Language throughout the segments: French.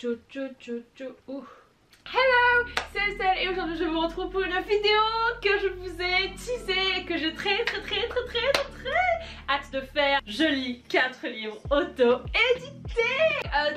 Hello, c'est Estelle et aujourd'hui je vous retrouve pour une vidéo que je vous ai teasée, que j'ai très hâte de faire. Je lis 4 livres auto-édités.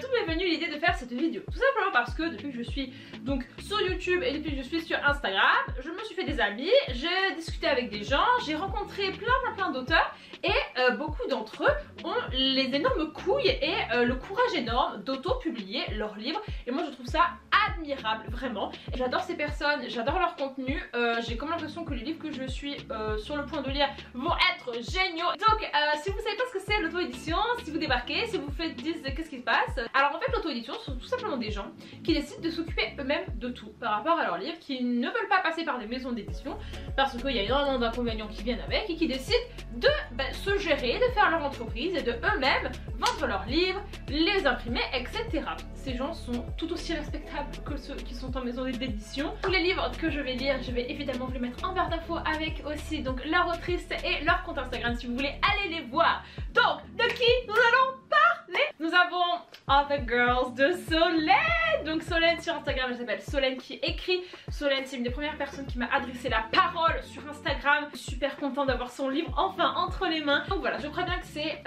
D'où m'est venue l'idée de faire cette vidéo? Tout simplement parce que depuis que je suis donc sur YouTube et depuis que je suis sur Instagram, je me suis fait des amis, j'ai discuté avec des gens, j'ai rencontré plein d'auteurs et beaucoup d'entre eux ont les énormes couilles et le courage énorme d'auto-publier leurs livres et moi je trouve ça admirable, vraiment. J'adore ces personnes, j'adore leur contenu, j'ai comme l'impression que les livres que je suis sur le point de lire vont être géniaux. Donc si vous savez pas ce que c'est l'auto-édition, si vous débarquez, si vous faites dire qu'est-ce qui se passe, alors en fait l'auto-édition ce sont tout simplement des gens qui décident de s'occuper eux-mêmes de tout par rapport à leurs livres, qui ne veulent pas passer par des maisons d'édition parce qu'il y a énormément d'inconvénients qui viennent avec et qui décident de se gérer, de faire leur entreprise et de eux-mêmes vendre leurs livres, les imprimer, etc. Ces gens sont tout aussi respectables que ceux qui sont en maison d'édition. Tous les livres que je vais lire, je vais évidemment vous les mettre en barre d'infos avec aussi donc leur autrice et leur compte Instagram si vous voulez aller les voir. Donc de qui nous allons parler? Nous avons Other Girls de Solène. Donc Solène sur Instagram, elle s'appelle Solène qui écrit. Solène c'est une des premières personnes qui m'a adressé la parole sur Instagram. Super contente d'avoir son livre enfin entre les mains. Donc voilà, je crois bien que c'est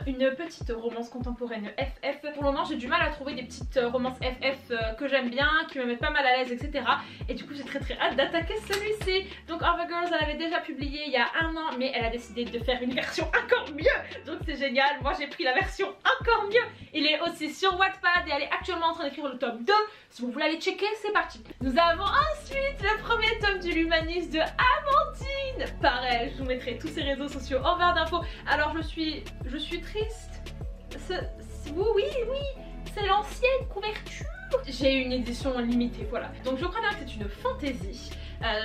une petite romance contemporaine FF. Pour le moment j'ai du mal à trouver des petites romances FF que j'aime bien, qui me mettent pas mal à l'aise, etc. Et du coup j'ai très hâte d'attaquer celui-ci. Donc Other Girls elle avait déjà publié il y a 1 an, mais elle a décidé de faire une version encore mieux. Donc c'est génial, moi j'ai pris la version encore mieux. Il est aussi sur Wattpad et elle est actuellement en train d'écrire le tome 2. Si vous voulez aller checker, c'est parti. Nous avons ensuite le premier tome de l'humaniste de Amandine. Pareil, je vous mettrai tous ses réseaux sociaux en barre d'infos. Alors je suis triste. Oui, c'est l'ancienne couverture. J'ai une édition limitée, voilà. Donc je crois bien que c'est une fantaisie.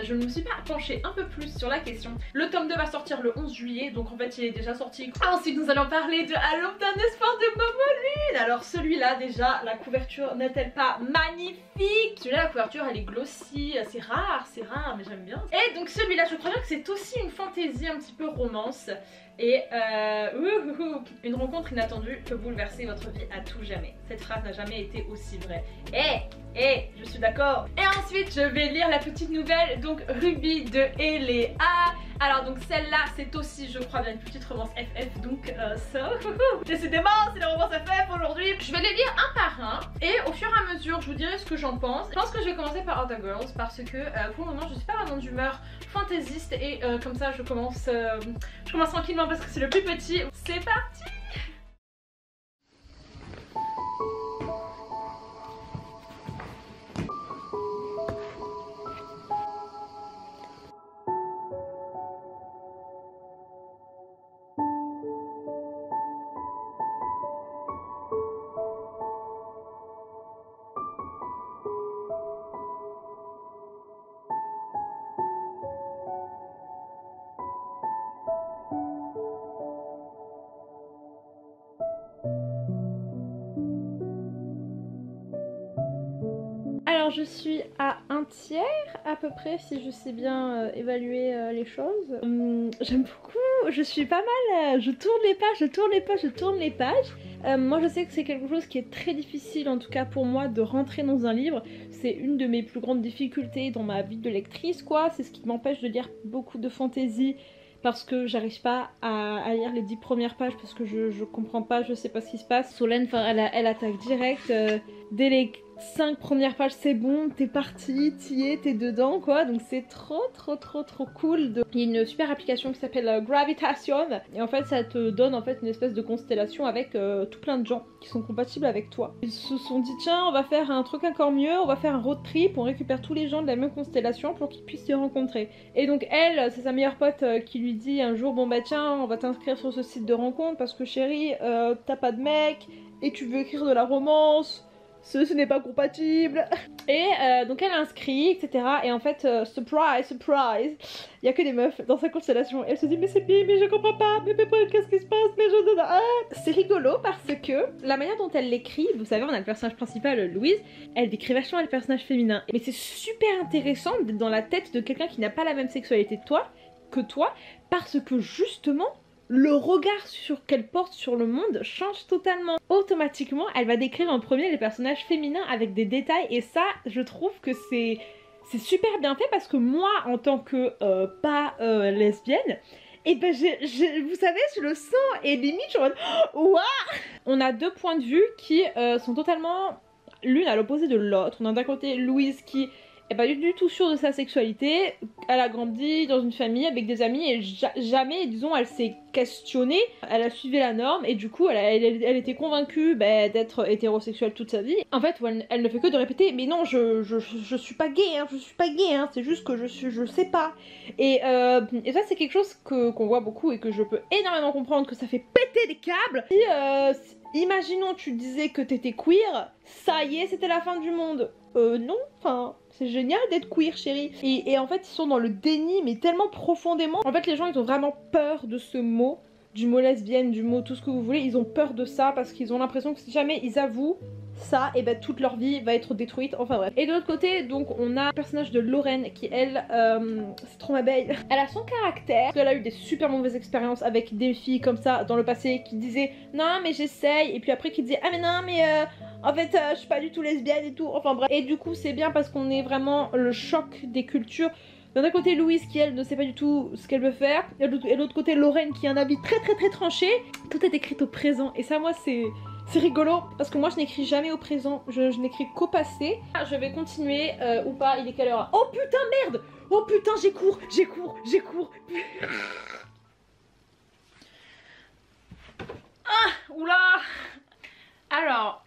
Je ne me suis pas penchée un peu plus sur la question. Le tome 2 va sortir le 11 juillet, donc en fait il est déjà sorti. Ensuite nous allons parler de À l'aube d'un espoir de Momo Lune. Alors celui-là déjà, la couverture n'est-elle pas magnifique? Celui-là la couverture elle est glossy, c'est rare mais j'aime bien. Et donc celui-là je crois bien que c'est aussi une fantaisie un petit peu romance. Et une rencontre inattendue peut bouleverser votre vie à tout jamais. Cette phrase n'a jamais été aussi vraie. Je suis d'accord. Et ensuite je vais lire la petite nouvelle, donc Ruby de Eléa. Alors donc celle-là c'est aussi je crois bien une petite romance FF. Donc décidément c'est la romance FF aujourd'hui. Je vais les lire un par un et au fur et à mesure je vous dirai ce que j'en pense. Je pense que je vais commencer par Other Girls parce que pour le moment je suis pas vraiment d'humeur fantaisiste. Et comme ça je commence tranquillement parce que c'est le plus petit. C'est parti. Alors je suis à un tiers à peu près si je sais bien évaluer les choses. J'aime beaucoup, je suis pas mal, je tourne les pages. Moi je sais que c'est quelque chose qui est très difficile en tout cas pour moi de rentrer dans un livre. C'est une de mes plus grandes difficultés dans ma vie de lectrice quoi. C'est ce qui m'empêche de lire beaucoup de fantaisie. Parce que j'arrive pas à lire les 10 premières pages parce que je comprends pas, je sais pas ce qui se passe. Solène, elle attaque direct. Dès les 5 premières pages c'est bon, t'es parti, t'y es, t'es dedans quoi. Donc c'est trop cool. Il y a une super application qui s'appelle Gravitation. Et en fait ça te donne en fait une espèce de constellation avec tout plein de gens qui sont compatibles avec toi. Ils se sont dit tiens on va faire un truc encore mieux, on va faire un road trip, on récupère tous les gens de la même constellation pour qu'ils puissent se rencontrer. Et donc elle, c'est sa meilleure pote qui lui dit un jour bon bah tiens on va t'inscrire sur ce site de rencontre parce que chérie t'as pas de mec et tu veux écrire de la romance. Ce n'est pas compatible. Et donc elle inscrit, etc. Et en fait, surprise, il y a que des meufs dans sa constellation. Et elle se dit mais c'est bien, mais je comprends pas, mais qu'est-ce qui se passe, mais je... Ah. C'est rigolo parce que la manière dont elle l'écrit, vous savez on a le personnage principal Louise, elle décrit vachement le personnage féminin. Mais c'est super intéressant d'être dans la tête de quelqu'un qui n'a pas la même sexualité que toi, parce que justement, le regard qu'elle porte sur le monde change totalement. Automatiquement, elle va décrire en premier les personnages féminins avec des détails et ça, je trouve que c'est super bien fait parce que moi, en tant que pas lesbienne, et ben vous savez, je le sens et limite je suis en mode ouah. On a deux points de vue qui sont totalement l'une à l'opposé de l'autre. On a d'un côté Louise qui est pas du tout sûre de sa sexualité, elle a grandi dans une famille avec des amis et jamais, disons, elle s'est questionnée, elle a suivi la norme et du coup elle était convaincue d'être hétérosexuelle toute sa vie. En fait, elle ne fait que de répéter mais non, je suis pas gay, hein, je suis pas gay, hein, c'est juste que je sais pas. Et ça c'est quelque chose qu'on voit beaucoup et que je peux énormément comprendre, que ça fait péter des câbles. Si, imaginons tu disais que t'étais queer, ça y est, c'était la fin du monde. Non, enfin, c'est génial d'être queer, chérie. Et en fait, ils sont dans le déni, mais tellement profondément. En fait, les gens, ils ont vraiment peur de ce mot, du mot lesbienne, du mot tout ce que vous voulez. Ils ont peur de ça parce qu'ils ont l'impression que si jamais ils avouent ça, et ben toute leur vie va être détruite. Enfin bref. Et de l'autre côté, donc, on a le personnage de Lorraine qui, elle, c'est trop ma belle. Elle a son caractère. Parce qu'elle a eu des super mauvaises expériences avec des filles comme ça dans le passé qui disaient non, mais j'essaye. Et puis après, qui disaient ah, mais non, mais. En fait, je suis pas du tout lesbienne et tout, enfin bref. Et du coup, c'est bien parce qu'on est vraiment le choc des cultures. D'un côté, Louise qui, elle, ne sait pas du tout ce qu'elle veut faire. Et de l'autre côté, Lorraine qui a un avis très tranché. Tout est écrit au présent. Et ça, moi, c'est rigolo. Parce que moi, je n'écris jamais au présent. Je n'écris qu'au passé. Je vais continuer ou pas. Il est quelle heure? Oh putain, merde! Oh putain, j'ai cours. Ah, oula! Alors,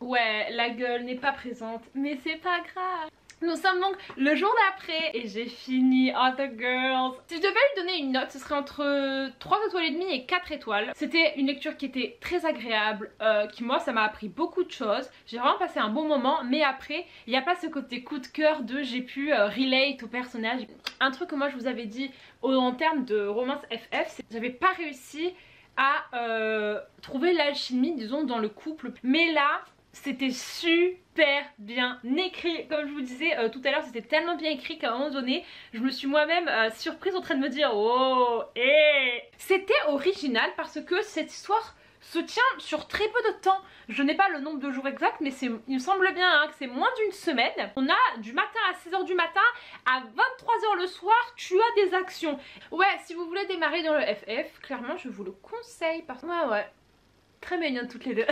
ouais, la gueule n'est pas présente, mais c'est pas grave. Nous sommes donc le jour d'après et j'ai fini Other Girls. Si je devais lui donner une note, ce serait entre 3 étoiles et demie et 4 étoiles. C'était une lecture qui était très agréable, qui moi ça m'a appris beaucoup de choses. J'ai vraiment passé un bon moment, mais après, il n'y a pas ce côté coup de cœur de j'ai pu relate au personnage. Un truc que moi je vous avais dit en termes de romance FF, c'est que j'avais pas réussi à trouver l'alchimie, disons, dans le couple. Mais là, c'était super bien écrit. Comme je vous disais tout à l'heure, c'était tellement bien écrit qu'à un moment donné, je me suis moi-même surprise en train de me dire oh, C'était original parce que cette histoire se tient sur très peu de temps. Je n'ai pas le nombre de jours exact, mais il me semble bien hein, que c'est moins d'une semaine. On a du matin à 6 h du matin à 23 h le soir, tu as des actions. Ouais, si vous voulez démarrer dans le FF, clairement je vous le conseille parce que ouais, très mignonnes toutes les deux.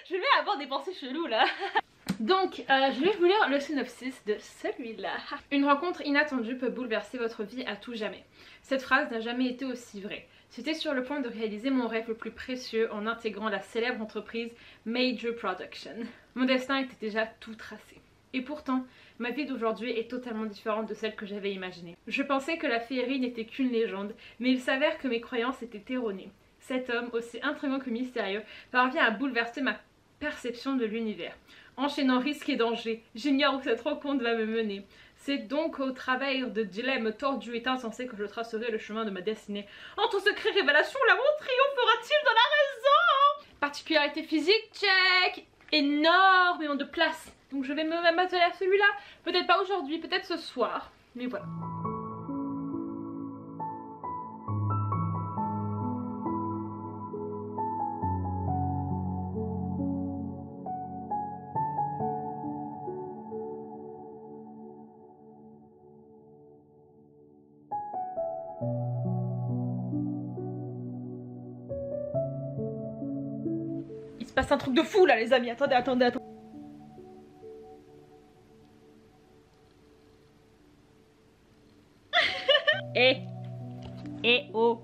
Je vais avoir des pensées cheloues là. Donc, je vais vous lire le synopsis de celui-là. Une rencontre inattendue peut bouleverser votre vie à tout jamais. Cette phrase n'a jamais été aussi vraie. J'étais sur le point de réaliser mon rêve le plus précieux en intégrant la célèbre entreprise Major Production. Mon destin était déjà tout tracé. Et pourtant, ma vie d'aujourd'hui est totalement différente de celle que j'avais imaginée. Je pensais que la féerie n'était qu'une légende, mais il s'avère que mes croyances étaient erronées. Cet homme, aussi intriguant que mystérieux, parvient à bouleverser ma perception de l'univers. Enchaînant risques et dangers, j'ignore où cette rencontre va me mener. C'est donc au travers de dilemmes tordus et insensés que je tracerai le chemin de ma destinée. Entre secret et révélation, l'amour triomphera-t-il de la raison? Particularité physique, check! Énormément de place. Donc je vais me m'atteler à celui-là. Peut-être pas aujourd'hui, peut-être ce soir. Mais voilà. Il se passe un truc de fou là les amis, attendez. Oh,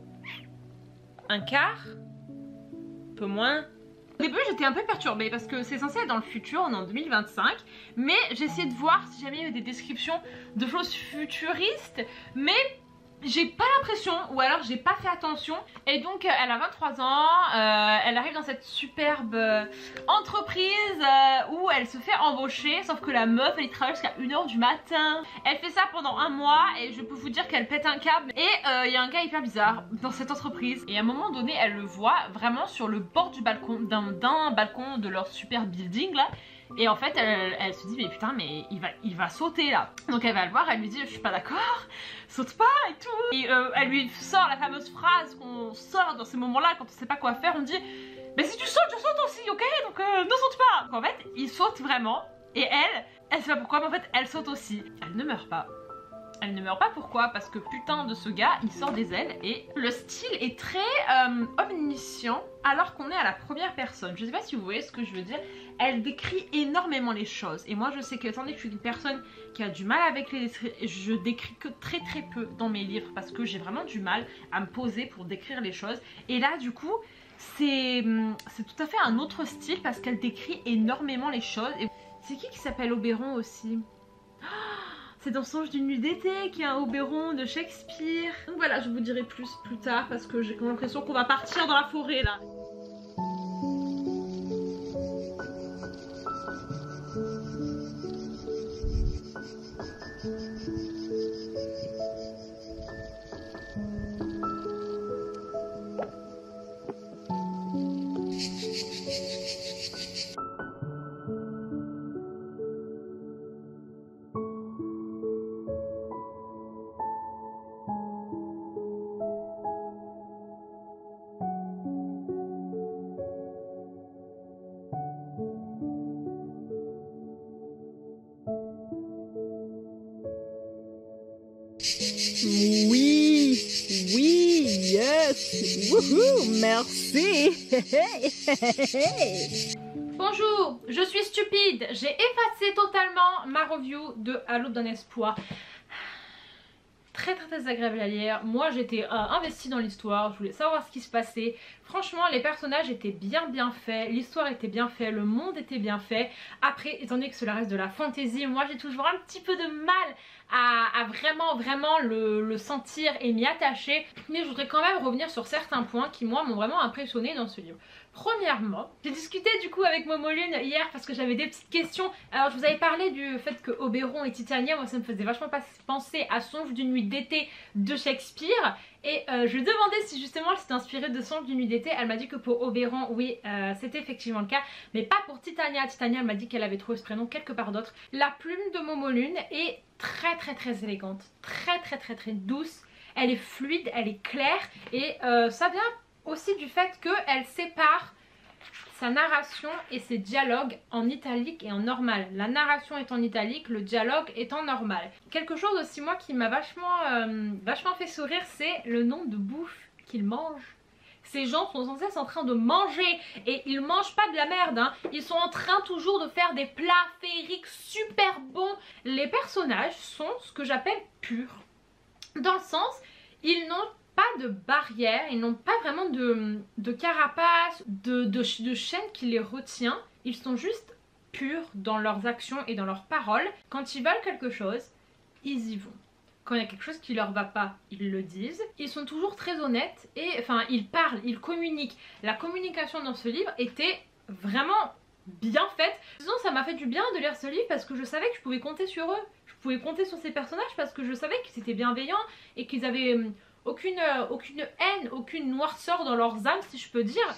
un quart? Un peu moins. Au début j'étais un peu perturbée parce que c'est censé être dans le futur, on est en 2025. Mais j'ai essayé de voir si jamais il y avait des descriptions de choses futuristes. Mais j'ai pas l'impression, ou alors j'ai pas fait attention. Et donc elle a 23 ans, elle arrive dans cette superbe entreprise où elle se fait embaucher. Sauf que la meuf elle y travaille jusqu'à 1 h du matin. Elle fait ça pendant un mois et je peux vous dire qu'elle pète un câble. Et il y a un gars hyper bizarre dans cette entreprise. Et à un moment donné elle le voit vraiment sur le bord du balcon, d'un balcon de leur super building là. Et en fait elle se dit mais putain mais il va sauter là. Donc elle va le voir, elle lui dit je suis pas d'accord, saute pas et tout. tout. Et elle lui sort la fameuse phrase qu'on sort dans ces moments-là quand on sait pas quoi faire. On dit mais si tu sautes, je saute aussi, ok? Donc ne saute pas. Donc, en fait, il saute vraiment. Et elle sait pas pourquoi, mais en fait, elle saute aussi. Elle ne meurt pas. Elle ne meurt pas, pourquoi? Parce que putain de ce gars, il sort des ailes et le style est très omniscient alors qu'on est à la première personne. Je sais pas si vous voyez ce que je veux dire. Elle décrit énormément les choses et moi je sais que étant donné que je suis une personne qui a du mal avec les... Je décris que très peu dans mes livres parce que j'ai vraiment du mal à me poser pour décrire les choses. Et là du coup, c'est tout à fait un autre style parce qu'elle décrit énormément les choses. C'est qui s'appelle Oberon aussi? C'est dans Songe d'une nuit d'été qu'il y a un Oberon de Shakespeare. Donc voilà, je vous dirai plus tard parce que j'ai l'impression qu'on va partir dans la forêt là. Oui, yes, wouhou, merci. Bonjour, je suis stupide, j'ai effacé totalement ma review de À l'aube d'un espoir. Très agréable à lire. Moi j'étais investie dans l'histoire, je voulais savoir ce qui se passait. Franchement les personnages étaient bien faits, l'histoire était bien faite, le monde était bien fait. Après étant donné que cela reste de la fantasy, moi j'ai toujours un petit peu de mal à vraiment le sentir et m'y attacher. Mais je voudrais quand même revenir sur certains points qui moi m'ont vraiment impressionné dans ce livre. Premièrement, j'ai discuté du coup avec Momolune hier parce que j'avais des petites questions. Alors je vous avais parlé du fait que Oberon et Titania, moi ça me faisait vachement penser à Songe d'une nuit d'été de Shakespeare. Et je lui demandais si justement elle s'était inspirée de Songe d'une nuit d'été. Elle m'a dit que pour Oberon, oui, c'était effectivement le cas. Mais pas pour Titania. Titania, elle m'a dit qu'elle avait trouvé ce prénom quelque part d'autre. La plume de Momolune est très élégante. Très douce. Elle est fluide, elle est claire. Et ça vient aussi du fait qu'elle sépare sa narration et ses dialogues en italique et en normal. La narration est en italique, le dialogue est en normal. Quelque chose aussi moi qui m'a vachement fait sourire, c'est le nombre de bouffe qu'ils mangent. Ces gens sont sans cesse en train de manger et ils mangent pas de la merde hein. Ils sont en train toujours de faire des plats féeriques super bons. Les personnages sont ce que j'appelle purs. Dans le sens, ils n'ont pas de barrière, ils n'ont pas vraiment de carapace, de chaîne qui les retient. Ils sont juste purs dans leurs actions et dans leurs paroles. Quand ils veulent quelque chose, ils y vont. Quand il y a quelque chose qui leur va pas, ils le disent. Ils sont toujours très honnêtes et enfin ils parlent, ils communiquent. La communication dans ce livre était vraiment bien faite. Disons ça m'a fait du bien de lire ce livre parce que je savais que je pouvais compter sur eux. Je pouvais compter sur ces personnages parce que je savais qu'ils étaient bienveillants et qu'ils avaient aucune haine, aucune noirceur dans leurs âmes si je peux dire.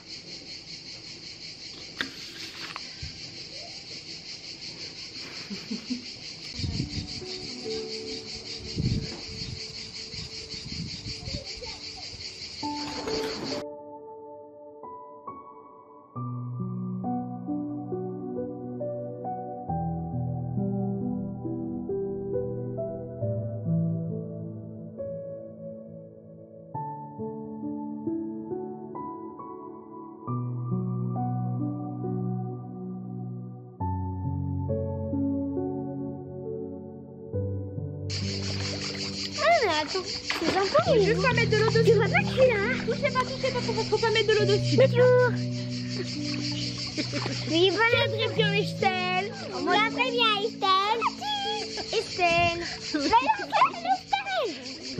Attends, c'est sympa. Faut juste pas mettre de l'eau dessus. Tu vois pas que je suis là? Touchez pas, faut pas mettre de l'eau dessus. Bonjour. Oui, bonne description Estelle. Moi très bien Estelle. Estelle. Estelle.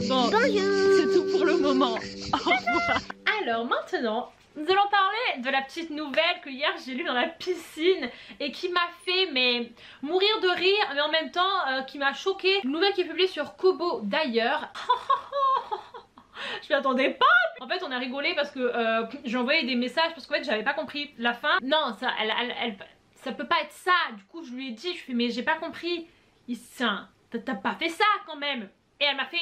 Bon, bonjour. c'est tout pour le moment. Au revoir. Alors maintenant, nous allons parler de la petite nouvelle que hier j'ai lue dans la piscine et qui m'a fait mourir de rire mais en même temps qui m'a choquée. Une nouvelle qui est publiée sur Kobo d'ailleurs. Je m'y attendais pas. En fait on a rigolé parce que j'ai envoyé des messages parce qu'en fait j'avais pas compris la fin. Non ça, ça peut pas être ça. Du coup je lui ai dit, je fais mais j'ai pas compris. T'as pas fait ça quand même. Et elle m'a fait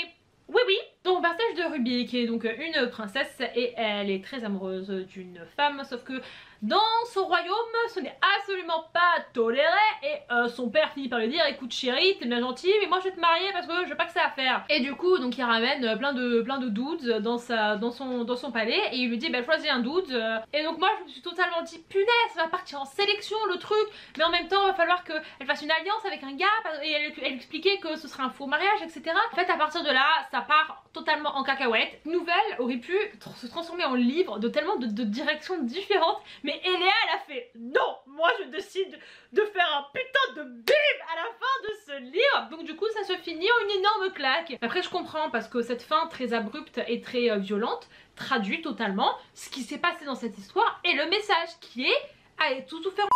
Oui oui, donc personnage de Ruby qui est donc une princesse et elle est très amoureuse d'une femme, sauf que dans son royaume ce n'est absolument pas toléré et son père finit par lui dire écoute chérie t'es bien gentille mais moi je vais te marier parce que je veux pas que ça à faire. Et du coup donc il ramène plein de dudes dans son palais et il lui dit bah choisis un dude et donc moi je me suis totalement dit punaise ça va partir en sélection le truc mais en même temps il va falloir qu'elle fasse une alliance avec un gars et elle expliquait que ce serait un faux mariage etc. En fait à partir de là ça part totalement en cacahuète. Nouvelle aurait pu se transformer en livre de tellement de directions différentes mais Eléa elle a fait non moi je décide de faire un putain de bim à la fin de ce livre. Donc du coup ça se finit en une énorme claque. Après je comprends parce que cette fin très abrupte et très violente traduit totalement ce qui s'est passé dans cette histoire et le message qui est allez tout faire.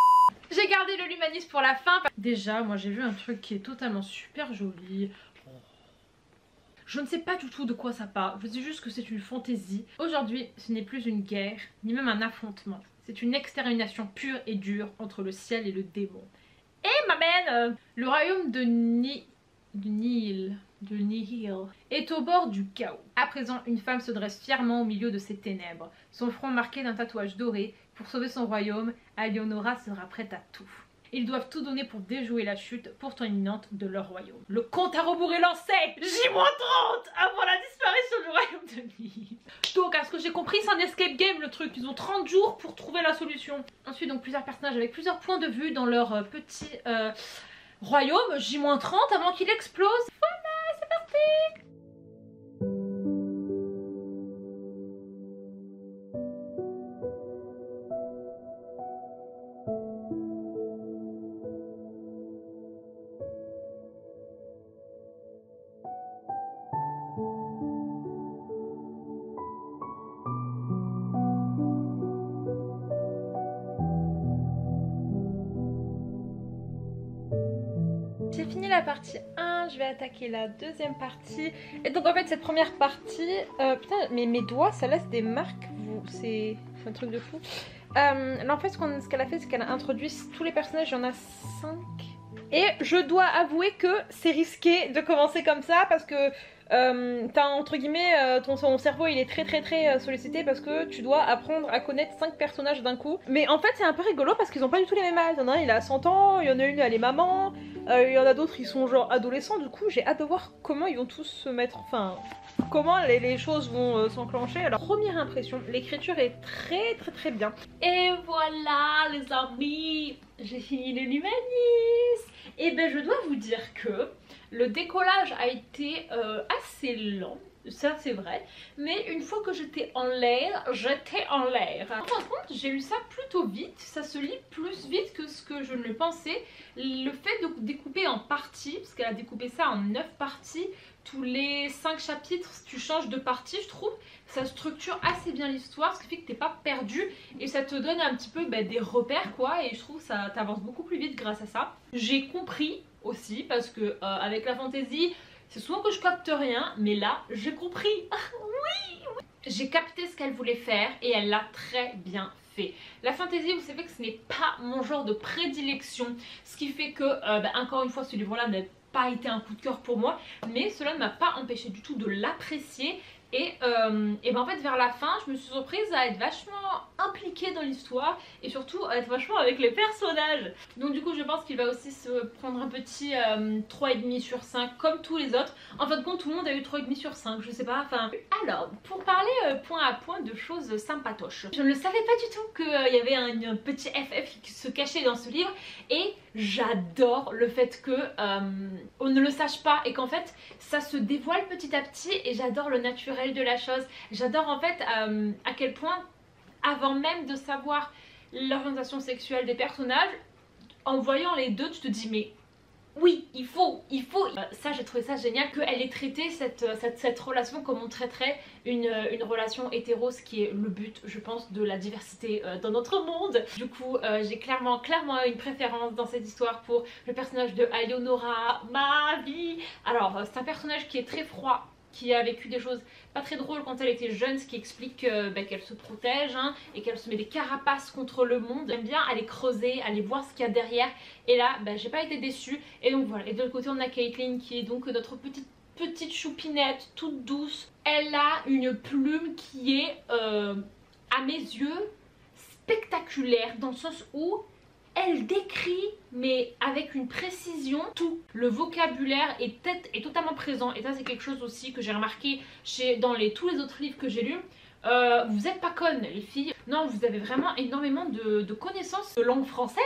J'ai gardé le l'humanisme pour la fin. Déjà moi j'ai vu un truc qui est totalement super joli. Je ne sais pas du tout de quoi ça parle, je sais juste que c'est une fantaisie. Aujourd'hui, ce n'est plus une guerre, ni même un affrontement. C'est une extermination pure et dure entre le ciel et le démon. Et m'amène le royaume de Nihil est au bord du chaos. À présent, une femme se dresse fièrement au milieu de ces ténèbres, son front marqué d'un tatouage doré. Pour sauver son royaume, Alionora sera prête à tout. Ils doivent tout donner pour déjouer la chute pourtant imminente de leur royaume. Le compte à rebours est lancé. J-30 avant la disparition du royaume de Nihil. Donc à ce que j'ai compris c'est un escape game le truc. Ils ont 30 jours pour trouver la solution. Ensuite donc plusieurs personnages avec plusieurs points de vue dans leur petit royaume. J-30 avant qu'il explose. Voilà c'est parti. J'ai fini la partie 1, je vais attaquer la deuxième partie. Et donc en fait cette première partie, putain mais mes doigts ça laisse des marques, c'est un truc de fou. Là en fait ce qu'elle a fait c'est qu'elle a introduit tous les personnages, il y en a 5. Et je dois avouer que c'est risqué de commencer comme ça parce que t'as entre guillemets ton cerveau il est très sollicité parce que tu dois apprendre à connaître 5 personnages d'un coup. Mais en fait c'est un peu rigolo parce qu'ils ont pas du tout les mêmes âges. Il y en a un il a 100 ans, il y en a une elle est maman, il y en a d'autres ils sont genre adolescents. Du coup j'ai hâte de voir comment ils vont tous se mettre, enfin comment les choses vont s'enclencher. Alors première impression, l'écriture est très bien. Et voilà les amis, j'ai fini le l'humanisme. Et ben je dois vous dire que le décollage a été assez lent, ça c'est vrai, mais une fois que j'étais en l'air. Par contre j'ai lu ça plutôt vite, ça se lit plus vite que ce que je ne le pensais. Le fait de découper en parties, parce qu'elle a découpé ça en 9 parties, tous les 5 chapitres tu changes de partie, je trouve ça structure assez bien l'histoire, ce qui fait que t'es pas perdu et ça te donne un petit peu des repères quoi, et je trouve que ça t'avance beaucoup plus vite grâce à ça. J'ai compris aussi parce que avec la fantasy c'est souvent que je capte rien, mais là j'ai compris. Oui. J'ai capté ce qu'elle voulait faire et elle l'a très bien fait. La fantasy, vous savez que ce n'est pas mon genre de prédilection, ce qui fait que encore une fois ce livre là n'a pas été un coup de cœur pour moi, mais cela ne m'a pas empêché du tout de l'apprécier. Et en fait vers la fin je me suis surprise à être vachement impliquée dans l'histoire et surtout à être vachement avec les personnages. Donc du coup je pense qu'il va aussi se prendre un petit 3,5 sur 5 comme tous les autres. En fin de compte tout le monde a eu 3,5 sur 5, je sais pas, enfin. Alors pour parler point à point de choses sympatoches, je ne savais pas du tout qu'il y avait un petit FF qui se cachait dans ce livre et j'adore le fait que on ne le sache pas et qu'en fait ça se dévoile petit à petit et j'adore le naturel de la chose. J'adore en fait à quel point avant même de savoir l'orientation sexuelle des personnages, en voyant les deux tu te dis mais oui il faut ça j'ai trouvé ça génial qu'elle ait traité cette relation comme on traiterait une relation hétéro, ce qui est le but je pense de la diversité dans notre monde. Du coup j'ai clairement une préférence dans cette histoire pour le personnage de Alionora, ma vie. Alors c'est un personnage qui est très froid, qui a vécu des choses pas très drôles quand elle était jeune, ce qui explique qu'elle se protège et qu'elle se met des carapaces contre le monde. J'aime bien aller creuser, aller voir ce qu'il y a derrière et là j'ai pas été déçue. Et donc voilà, et de l'autre côté on a Caitlyn qui est donc notre petite petite choupinette, toute douce. Elle a une plume qui est, à mes yeux, spectaculaire, dans le sens où elle décrit, mais avec une précision, tout. Le vocabulaire est totalement présent. Et ça, c'est quelque chose aussi que j'ai remarqué dans tous les autres livres que j'ai lus. Vous n'êtes pas connes, les filles. Non, vous avez vraiment énormément de connaissances de langue française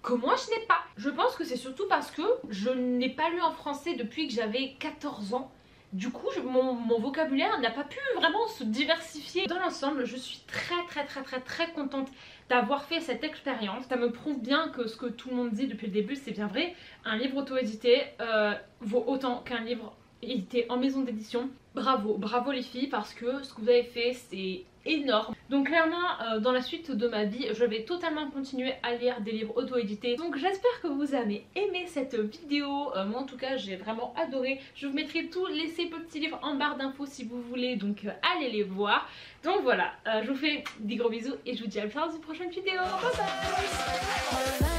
que moi je n'ai pas. Je pense que c'est surtout parce que je n'ai pas lu en français depuis que j'avais 14 ans. Du coup, mon vocabulaire n'a pas pu vraiment se diversifier. Dans l'ensemble, je suis très contente d'avoir fait cette expérience. Ça me prouve bien que ce que tout le monde dit depuis le début, c'est bien vrai. Un livre auto-édité vaut autant qu'un livre édité en maison d'édition. Bravo, bravo les filles, parce que ce que vous avez fait, c'est énorme. Donc clairement, dans la suite de ma vie, je vais totalement continuer à lire des livres auto-édités. Donc j'espère que vous avez aimé cette vidéo. Moi en tout cas, j'ai vraiment adoré. Je vous mettrai tous ces petits livres en barre d'infos si vous voulez, donc allez les voir. Donc voilà, je vous fais des gros bisous et je vous dis à plus tard dans une prochaine vidéo. Bye bye.